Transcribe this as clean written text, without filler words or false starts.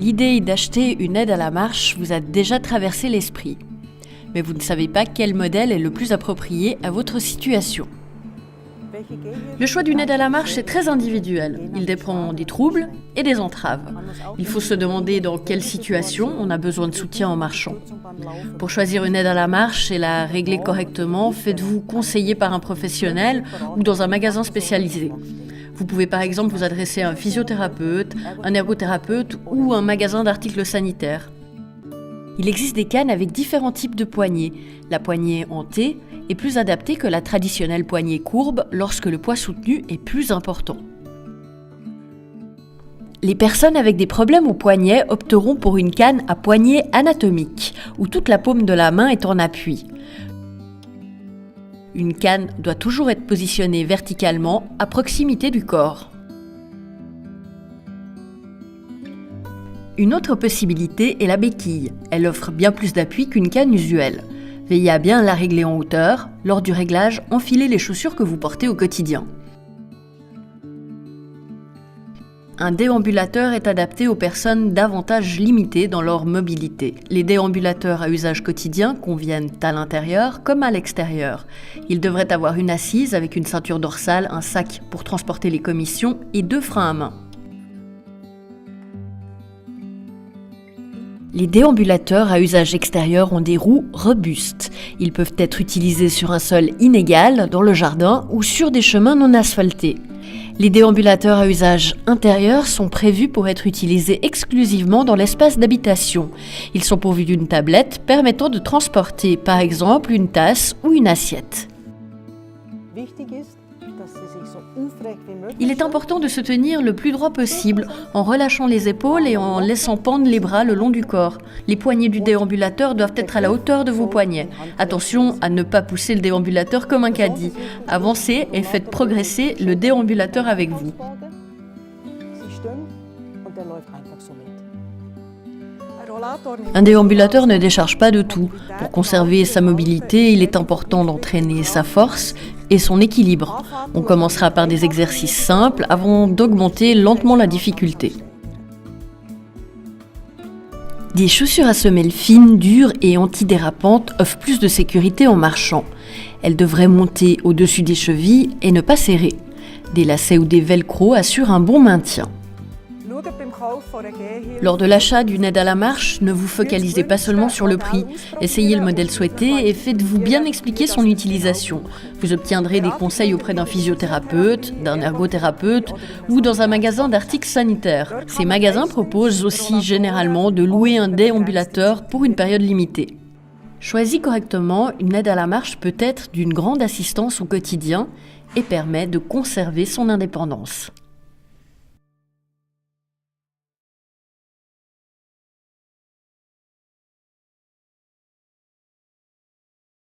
L'idée d'acheter une aide à la marche vous a déjà traversé l'esprit, mais vous ne savez pas quel modèle est le plus approprié à votre situation. Le choix d'une aide à la marche est très individuel. Il dépend des troubles et des entraves. Il faut se demander dans quelle situation on a besoin de soutien en marchant. Pour choisir une aide à la marche et la régler correctement, faites-vous conseiller par un professionnel ou dans un magasin spécialisé. Vous pouvez par exemple vous adresser à un physiothérapeute, un ergothérapeute ou un magasin d'articles sanitaires. Il existe des cannes avec différents types de poignées. La poignée en T est plus adaptée que la traditionnelle poignée courbe lorsque le poids soutenu est plus important. Les personnes avec des problèmes au poignet opteront pour une canne à poignée anatomique, où toute la paume de la main est en appui. Une canne doit toujours être positionnée verticalement à proximité du corps. Une autre possibilité est la béquille. Elle offre bien plus d'appui qu'une canne usuelle. Veillez à bien la régler en hauteur. Lors du réglage, enfilez les chaussures que vous portez au quotidien. Un déambulateur est adapté aux personnes davantage limitées dans leur mobilité. Les déambulateurs à usage quotidien conviennent à l'intérieur comme à l'extérieur. Ils devraient avoir une assise avec une ceinture dorsale, un sac pour transporter les commissions et 2 freins à main. Les déambulateurs à usage extérieur ont des roues robustes. Ils peuvent être utilisés sur un sol inégal, dans le jardin ou sur des chemins non asphaltés. Les déambulateurs à usage intérieur sont prévus pour être utilisés exclusivement dans l'espace d'habitation. Ils sont pourvus d'une tablette permettant de transporter, par exemple, une tasse ou une assiette. Il est important de se tenir le plus droit possible, en relâchant les épaules et en laissant pendre les bras le long du corps. Les poignées du déambulateur doivent être à la hauteur de vos poignets. Attention à ne pas pousser le déambulateur comme un caddie. Avancez et faites progresser le déambulateur avec vous. Un déambulateur ne décharge pas de tout. Pour conserver sa mobilité, il est important d'entraîner sa force et son équilibre. On commencera par des exercices simples avant d'augmenter lentement la difficulté. Des chaussures à semelles fines, dures et antidérapantes offrent plus de sécurité en marchant. Elles devraient monter au-dessus des chevilles et ne pas serrer. Des lacets ou des velcro assurent un bon maintien. Lors de l'achat d'une aide à la marche, ne vous focalisez pas seulement sur le prix. Essayez le modèle souhaité et faites-vous bien expliquer son utilisation. Vous obtiendrez des conseils auprès d'un physiothérapeute, d'un ergothérapeute ou dans un magasin d'articles sanitaires. Ces magasins proposent aussi généralement de louer un déambulateur pour une période limitée. Choisie correctement, une aide à la marche peut être d'une grande assistance au quotidien et permet de conserver son indépendance.